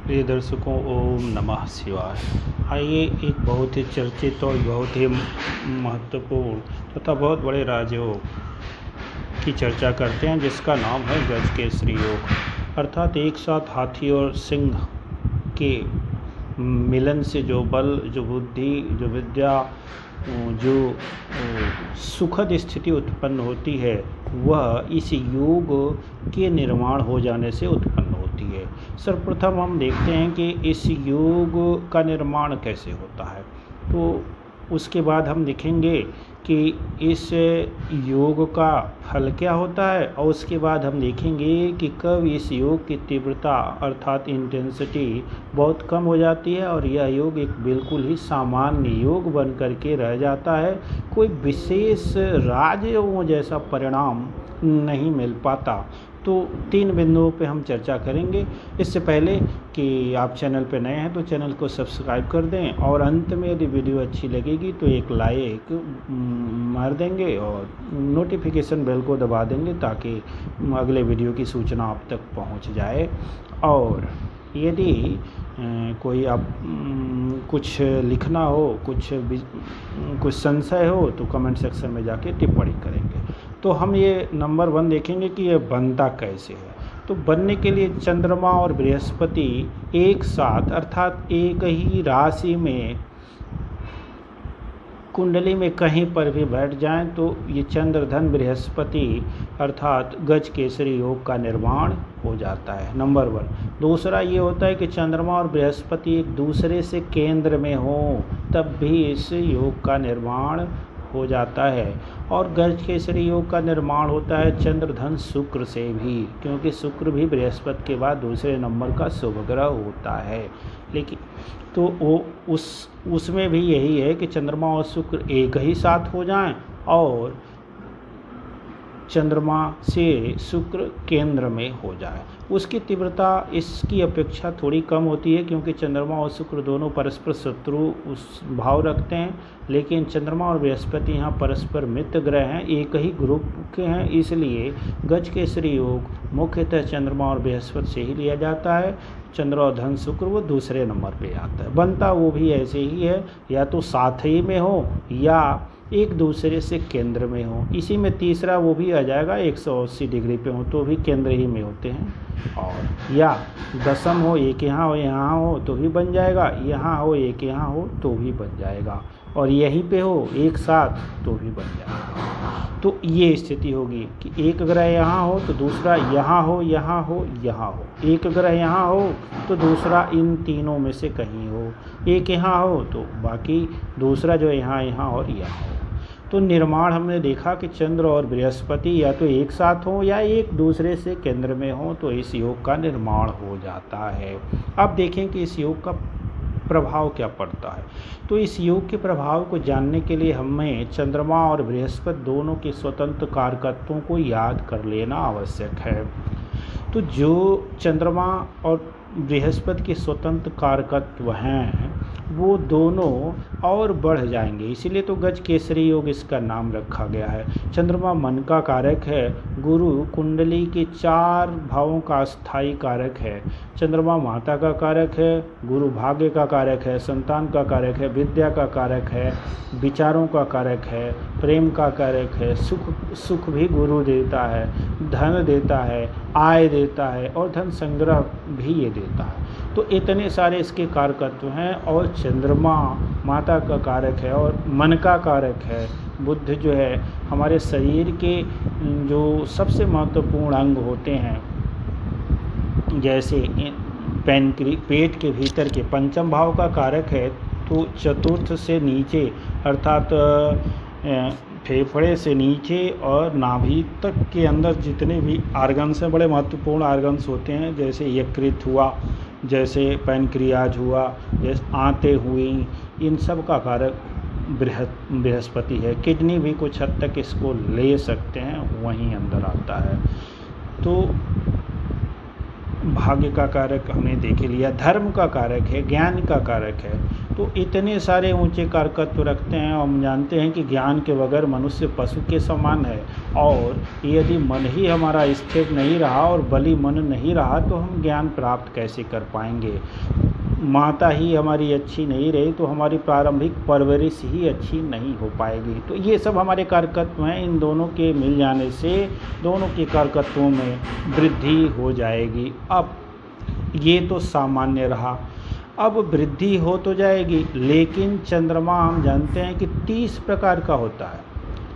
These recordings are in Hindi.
प्रिय दर्शकों, ओम नमः शिवाय। आइए एक बहुत ही चर्चित और बहुत ही महत्वपूर्ण तथा बहुत बड़े राजयोग की चर्चा करते हैं, जिसका नाम है गजकेसरी योग। अर्थात एक साथ हाथी और सिंह के मिलन से जो बल, जो बुद्धि, जो विद्या, जो सुखद स्थिति उत्पन्न होती है, वह इस योग के निर्माण हो जाने से उत्पन्न होती है। सर्वप्रथम हम देखते हैं कि इस योग का निर्माण कैसे होता है, तो उसके बाद हम देखेंगे कि इस योग का फल क्या होता है, और उसके बाद हम देखेंगे कि कब इस योग की तीव्रता अर्थात इंटेंसिटी बहुत कम हो जाती है और यह योग एक बिल्कुल ही सामान्य योग बन करके रह जाता है। कोई विशेष राजयोगों जैसा परिणाम नहीं मिल पाता। तो 3 बिंदुओं पे हम चर्चा करेंगे। इससे पहले कि आप चैनल पे नए हैं तो चैनल को सब्सक्राइब कर दें, और अंत में यदि वीडियो अच्छी लगेगी तो एक लाइक मार देंगे और नोटिफिकेशन बेल को दबा देंगे, ताकि अगले वीडियो की सूचना आप तक पहुंच जाए। और यदि कोई आप कुछ लिखना हो, कुछ संशय हो, तो कमेंट सेक्शन में जाके टिप्पणी करेंगे। तो हम ये नंबर 1 देखेंगे कि ये बनता कैसे है। तो बनने के लिए चंद्रमा और बृहस्पति एक साथ अर्थात एक ही राशि में कुंडली में कहीं पर भी बैठ जाएं तो ये चंद्रधन बृहस्पति अर्थात गजकेसरी योग का निर्माण हो जाता है, नंबर 1। दूसरा ये होता है कि चंद्रमा और बृहस्पति एक दूसरे से केंद्र में हो, तब भी इस योग का निर्माण हो जाता है। और गजकेसरी योग का निर्माण होता है चंद्रधन शुक्र से भी, क्योंकि शुक्र भी बृहस्पति के बाद दूसरे नंबर का शुभ ग्रह होता है। लेकिन तो वो उसमें भी यही है कि चंद्रमा और शुक्र एक ही साथ हो जाएं और चंद्रमा से शुक्र केंद्र में हो जाए। उसकी तीव्रता इसकी अपेक्षा थोड़ी कम होती है, क्योंकि चंद्रमा और शुक्र दोनों परस्पर शत्रु उस भाव रखते हैं, लेकिन चंद्रमा और बृहस्पति यहाँ परस्पर मित्र ग्रह हैं, एक ही ग्रुप के हैं। इसलिए गजकेसरी योग मुख्यतः चंद्रमा और बृहस्पति से ही लिया जाता है। चंद्र और धन शुक्र वो दूसरे नंबर पे आता है। बनता वो भी ऐसे ही है, या तो साथ ही में हो या एक दूसरे से केंद्र में हो। इसी में तीसरा वो भी आ जाएगा, 180 डिग्री पे हो तो भी केंद्र ही में होते हैं। और या दशम हो, एक यहाँ हो तो भी बन जाएगा, यहाँ हो एक यहाँ हो तो भी बन जाएगा, और यहीं पे हो एक साथ तो भी बन जाएगा। तो ये स्थिति होगी कि एक ग्रह यहाँ हो तो दूसरा यहाँ हो, यहाँ हो, यहाँ हो। एक ग्रह यहाँ हो तो दूसरा इन तीनों में से कहीं हो। एक यहाँ हो तो बाकी दूसरा जो यहाँ और यहाँ हो। तो निर्माण हमने देखा कि चंद्र और बृहस्पति या तो एक साथ हो या एक दूसरे से केंद्र में हो, तो इस योग का निर्माण हो जाता है। अब देखें कि इस योग का प्रभाव क्या पड़ता है। तो इस योग के प्रभाव को जानने के लिए हमें चंद्रमा और बृहस्पति दोनों के स्वतंत्र कारकत्वों को याद कर लेना आवश्यक है। तो जो चंद्रमा और बृहस्पति के स्वतंत्र कारकत्व हैं, वो दोनों और बढ़ जाएंगे, इसीलिए तो गजकेसरी योग इसका नाम रखा गया है। चंद्रमा मन का कारक है, गुरु कुंडली के 4 भावों का स्थायी कारक है। चंद्रमा माता का कारक है, गुरु भाग्य का कारक है, संतान का कारक है, विद्या का कारक है, विचारों का कारक है, प्रेम का कारक है, सुख भी गुरु देता है, धन देता है, आय देता है, और धन संग्रह भी ये देता है। तो इतने सारे इसके कारकत्व हैं। और चंद्रमा माता का कारक है और मन का कारक है। बुद्ध जो है हमारे शरीर के जो सबसे महत्वपूर्ण अंग होते हैं, जैसे पेट के भीतर के पंचम भाव का कारक है, तो चतुर्थ से नीचे अर्थात फेफड़े से नीचे और नाभि तक के अंदर जितने भी आर्गन्स हैं, बड़े महत्वपूर्ण आर्गन्स होते हैं, जैसे यकृत हुआ, जैसे पैनक्रियाज हुआ, जैसे आंतें हुई, इन सब का कारक बृहस्पति है। किडनी भी कुछ हद तक इसको ले सकते हैं, वहीं अंदर आता है। तो भाग्य का कारक हमने देख लिया, धर्म का कारक है, ज्ञान का कारक है। तो इतने सारे ऊंचे कारकत्व रखते हैं। हम जानते हैं कि ज्ञान के बगैर मनुष्य पशु के समान है, और यदि मन ही हमारा स्थिर नहीं रहा और बलि मन नहीं रहा तो हम ज्ञान प्राप्त कैसे कर पाएंगे। माता ही हमारी अच्छी नहीं रही तो हमारी प्रारंभिक परवरिश ही अच्छी नहीं हो पाएगी। तो ये सब हमारे कारकत्व हैं, इन दोनों के मिल जाने से दोनों के कारकत्वों में वृद्धि हो जाएगी। अब ये तो सामान्य रहा, अब वृद्धि हो तो जाएगी, लेकिन चंद्रमा हम जानते हैं कि 30 प्रकार का होता है।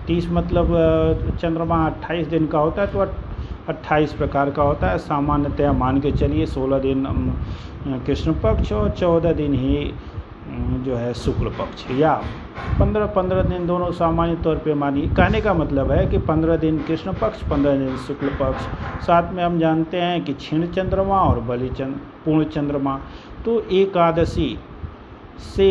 30 मतलब चंद्रमा 28 दिन का होता है, तो 28 प्रकार का होता है। सामान्यतः मान के चलिए 16 दिन कृष्ण पक्ष और 14 दिन ही जो है शुक्ल पक्ष, या 15 दिन दोनों सामान्य तौर पे मानिए। कहने का मतलब है कि 15 दिन कृष्ण पक्ष, 15 दिन शुक्ल पक्ष। साथ में हम जानते हैं कि क्षीण चंद्रमा और पूर्ण चंद्रमा। तो एकादशी से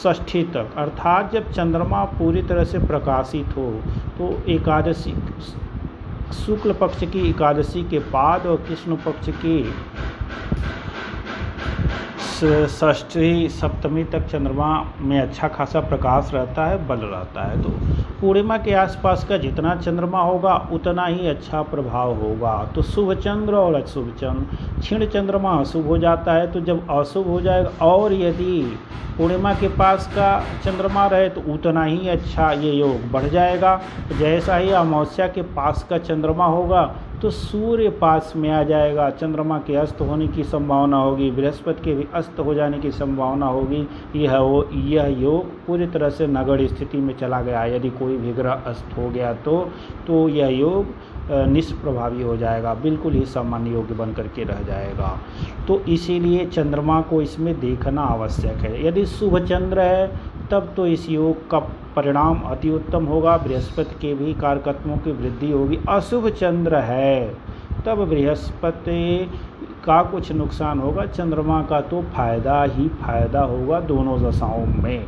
षष्ठी तक, अर्थात जब चंद्रमा पूरी तरह से प्रकाशित हो, तो एकादशी शुक्ल पक्ष की एकादशी के बाद और कृष्ण पक्ष की षष्ठी सप्तमी तक चंद्रमा में अच्छा खासा प्रकाश रहता है, बल रहता है। तो पूर्णिमा के आसपास का जितना चंद्रमा होगा उतना ही अच्छा प्रभाव होगा। तो शुभ चंद्र और अशुभ चंद्र, क्षीण चंद्रमा अशुभ हो जाता है, तो जब अशुभ हो जाएगा, और यदि पूर्णिमा के पास का चंद्रमा रहे तो उतना ही अच्छा ये योग बढ़ जाएगा। जैसा ही अमावस्या के पास का चंद्रमा होगा तो सूर्य पास में आ जाएगा, चंद्रमा के अस्त होने की संभावना होगी, बृहस्पति के भी अस्त हो जाने की संभावना होगी। यह योग पूरी तरह से नगण्य स्थिति में चला गया। यदि कोई भी ग्रह अस्त हो गया तो यह योग निष्प्रभावी हो जाएगा, बिल्कुल ही सामान्य योग बन करके रह जाएगा। तो इसीलिए चंद्रमा को इसमें देखना आवश्यक है। यदि शुभ चंद्र है तब तो इस योग का परिणाम अति उत्तम होगा, बृहस्पति के भी कारकत्वों की वृद्धि होगी। अशुभ चंद्र है तब बृहस्पति का कुछ नुकसान होगा, चंद्रमा का तो फायदा ही फायदा होगा दोनों दशाओं में।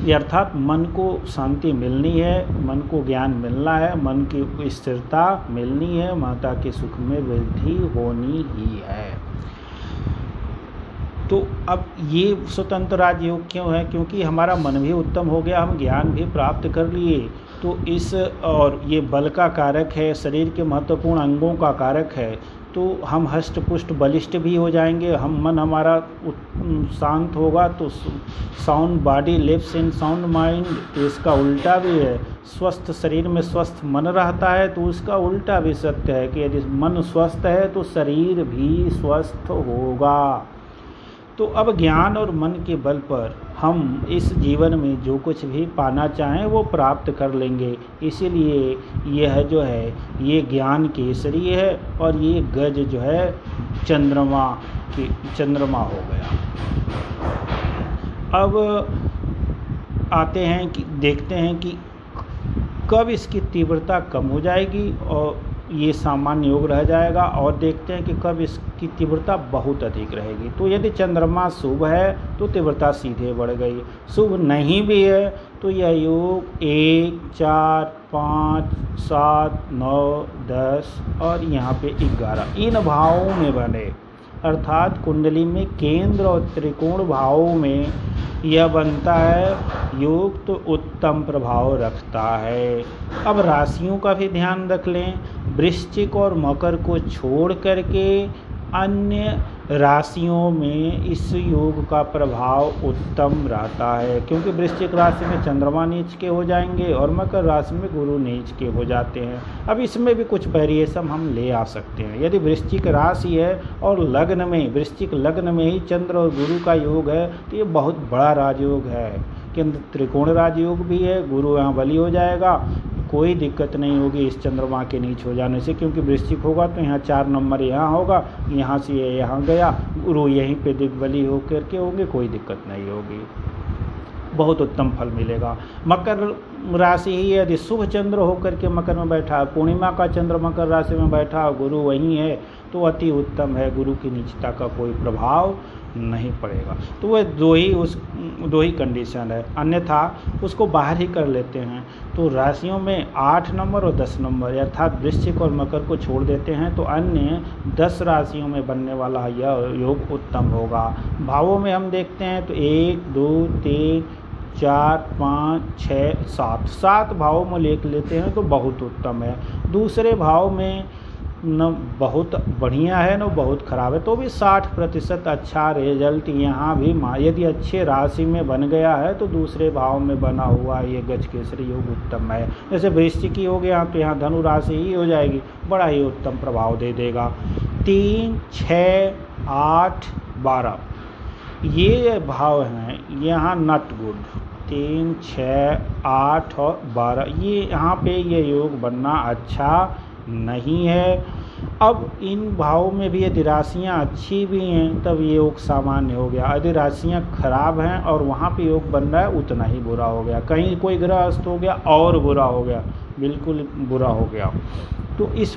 अर्थात मन को शांति मिलनी है, मन को ज्ञान मिलना है, मन की स्थिरता मिलनी है, माता के सुख में वृद्धि होनी ही है। तो अब ये स्वतंत्र राजयोग क्यों है? क्योंकि हमारा मन भी उत्तम हो गया, हम ज्ञान भी प्राप्त कर लिए। तो इस, और ये बल का कारक है, शरीर के महत्वपूर्ण अंगों का कारक है, तो हम हष्ट पुष्ट बलिष्ठ भी हो जाएंगे। हम मन हमारा शांत होगा तो sound body lives in sound mind, इसका उल्टा भी है। स्वस्थ शरीर में स्वस्थ मन रहता है, तो उसका उल्टा भी सत्य है कि यदि मन स्वस्थ है तो शरीर भी स्वस्थ होगा। तो अब ज्ञान और मन के बल पर हम इस जीवन में जो कुछ भी पाना चाहें वो प्राप्त कर लेंगे। इसीलिए यह जो है ये ज्ञान केसरी है, और ये गज जो है चंद्रमा हो गया। अब आते हैं कि देखते हैं कि कब इसकी तीव्रता कम हो जाएगी और ये सामान्य योग रह जाएगा, और देखते हैं कि कब इसकी तीव्रता बहुत अधिक रहेगी। तो यदि चंद्रमा शुभ है तो तीव्रता सीधे बढ़ गई, शुभ नहीं भी है तो यह योग 1, 4, 5, 7, 9, 10 और यहाँ पे 11 इन भावों में बने, अर्थात कुंडली में केंद्र और त्रिकोण भावों में यह बनता है योग, तो उत्तम प्रभाव रखता है। अब राशियों का भी ध्यान रख लें, वृश्चिक और मकर को छोड़ करके अन्य राशियों में इस योग का प्रभाव उत्तम रहता है, क्योंकि वृश्चिक राशि में चंद्रमा नीच के हो जाएंगे और मकर राशि में गुरु नीच के हो जाते हैं। अब इसमें भी कुछ वेरिएशन हम ले आ सकते हैं। यदि वृश्चिक राशि है और लग्न में, वृश्चिक लग्न में ही चंद्र और गुरु का योग है, तो ये बहुत बड़ा राजयोग है। केंद्र त्रिकोण राजयोग भी है, गुरु यहाँ बली हो जाएगा, कोई दिक्कत नहीं होगी इस चंद्रमा के नीच हो जाने से, क्योंकि वृश्चिक होगा तो यहाँ 4 नंबर यहाँ होगा, यहाँ से ये यहाँ गया, गुरु यहीं पे दिग्बली होकर के होंगे, कोई दिक्कत नहीं होगी, बहुत उत्तम फल मिलेगा। मकर राशि ही यदि शुभ चंद्र होकर के मकर में बैठा, पूर्णिमा का चंद्र मकर राशि में बैठा, गुरु वहीं है तो अति उत्तम है, गुरु की नीचता का कोई प्रभाव नहीं पड़ेगा। तो वह दो ही कंडीशन है, अन्यथा उसको बाहर ही कर लेते हैं। तो राशियों में 8 नंबर और 10 नंबर अर्थात वृश्चिक और मकर को छोड़ देते हैं तो अन्य 10 राशियों में बनने वाला यह योग उत्तम होगा। भावों में हम देखते हैं तो 1 2 3 4 5 6 7 भावों में लेते हैं तो बहुत उत्तम है। दूसरे भाव में न बहुत बढ़िया है न बहुत ख़राब है, तो भी 60% अच्छा रिजल्ट यहाँ भी यदि अच्छे राशि में बन गया है तो दूसरे भाव में बना हुआ ये गजकेसरी योग उत्तम है। जैसे वृश्चिक हो गया तो यहाँ धनु राशि ही हो जाएगी, बड़ा ही उत्तम प्रभाव दे देगा। 3 6 8 12 ये भाव हैं, यहाँ नॉट गुड। 3 6 8 और 12 ये यहाँ पे ये योग बनना अच्छा नहीं है। अब इन भावों में भी यदि राशियाँ अच्छी भी हैं तब ये योग सामान्य हो गया, यदि राशियाँ खराब हैं और वहाँ पे योग बन रहा है उतना ही बुरा हो गया। कहीं कोई ग्रह अस्त हो गया और बुरा हो गया, बिल्कुल बुरा हो गया। तो इस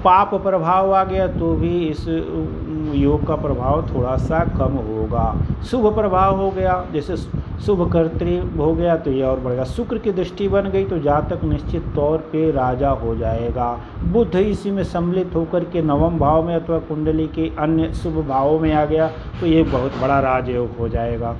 पाप प्रभाव आ गया तो भी इस योग का प्रभाव थोड़ा सा कम होगा। शुभ प्रभाव हो गया, जैसे शुभ कर्तृ हो गया तो ये और बढ़ेगा। शुक्र की दृष्टि बन गई तो जातक निश्चित तौर पे राजा हो जाएगा। बुध इसी में सम्मिलित होकर के 9वें भाव में अथवा कुंडली के अन्य शुभ भावों में आ गया तो ये बहुत बड़ा राजयोग हो जाएगा।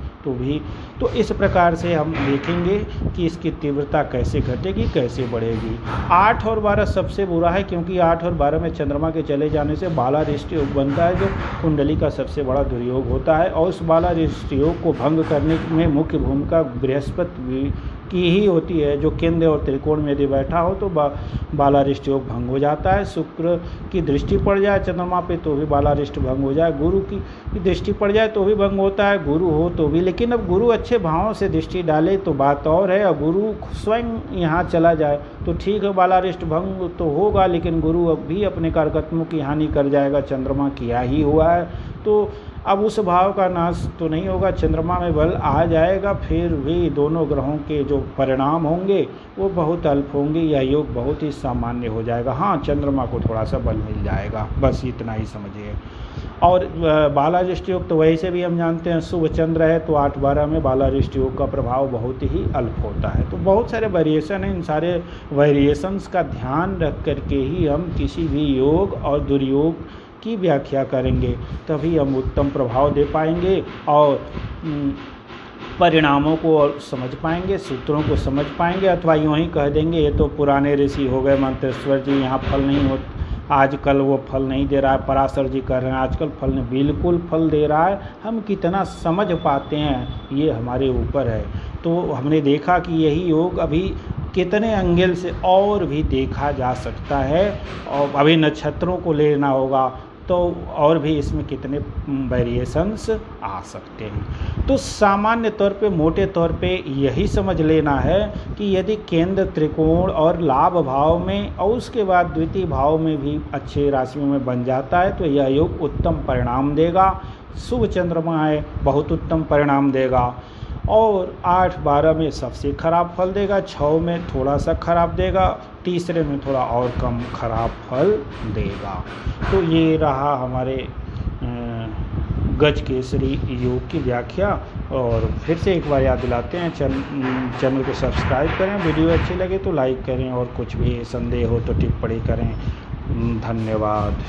तो इस प्रकार से हम देखेंगे कि इसकी तीव्रता कैसे घटेगी कैसे बढ़ेगी। 8 और 12 सबसे बुरा है, क्योंकि 8 और 12 में चंद्रमा के चले जाने से बालारिष्ट योग बनता है जो कुंडली का सबसे बड़ा दुर्योग होता है, और उस बालारिष्ट योग को भंग करने में मुख्य भूमिका बृहस्पति की ही होती है, जो केंद्र और त्रिकोण में यदि बैठा हो तो बालारिष्ट योग भंग हो जाता है। शुक्र की दृष्टि पड़ जाए चंद्रमा पे तो भी बालारिष्ट भंग हो जाए, गुरु की दृष्टि पड़ जाए तो भी भंग होता है, गुरु हो तो भी। लेकिन अब गुरु अच्छे भावों से दृष्टि डाले तो बात और है, और गुरु स्वयं यहाँ चला जाए तो ठीक है, बालारिष्ट भंग तो होगा लेकिन गुरु अब भी अपने कारकत्मों की हानि कर जाएगा, चंद्रमा किया ही हुआ है। तो अब उस भाव का नाश तो नहीं होगा, चंद्रमा में बल आ जाएगा, फिर भी दोनों ग्रहों के जो परिणाम होंगे वो बहुत अल्प होंगे, यह योग बहुत ही सामान्य हो जाएगा। हाँ, चंद्रमा को थोड़ा सा बल मिल जाएगा, बस इतना ही समझिए। और बालारिष्ट योग तो वैसे भी हम जानते हैं शुभ चंद्र है तो 8-12 में बालारिष्ट योग का प्रभाव बहुत ही अल्प होता है। तो बहुत सारे वेरिएशन हैं, इन सारे वेरिएशंस का ध्यान रख करके ही हम किसी भी योग और दुर्योग की व्याख्या करेंगे, तभी हम उत्तम प्रभाव दे पाएंगे और परिणामों को और समझ पाएंगे, सूत्रों को समझ पाएंगे। अथवा यूँ ही कह देंगे ये तो पुराने ऋषि हो गए मंत्रेश्वर जी, यहाँ फल नहीं हो, आजकल वो फल नहीं दे रहा है, पराशर जी कर रहे हैं आजकल फल नहीं, बिल्कुल फल दे रहा है। हम कितना समझ पाते हैं ये हमारे ऊपर है। तो हमने देखा कि यही योग अभी कितने एंगल से और भी देखा जा सकता है, और अभी नक्षत्रों को लेना होगा तो और भी इसमें कितने वेरिएशंस आ सकते हैं। तो सामान्य तौर पे मोटे तौर पे यही समझ लेना है कि यदि केंद्र त्रिकोण और लाभ भाव में और उसके बाद द्वितीय भाव में भी अच्छे राशियों में बन जाता है तो यह योग उत्तम परिणाम देगा। शुभ चंद्रमा है, बहुत उत्तम परिणाम देगा, और 8-12 में सबसे खराब फल देगा, 6 में थोड़ा सा खराब देगा, तीसरे में थोड़ा और कम खराब फल देगा। तो ये रहा हमारे गजकेसरी योग की व्याख्या। और फिर से एक बार याद दिलाते हैं, चैनल को सब्सक्राइब करें, वीडियो अच्छी लगे तो लाइक करें, और कुछ भी संदेह हो तो टिप्पणी करें। धन्यवाद।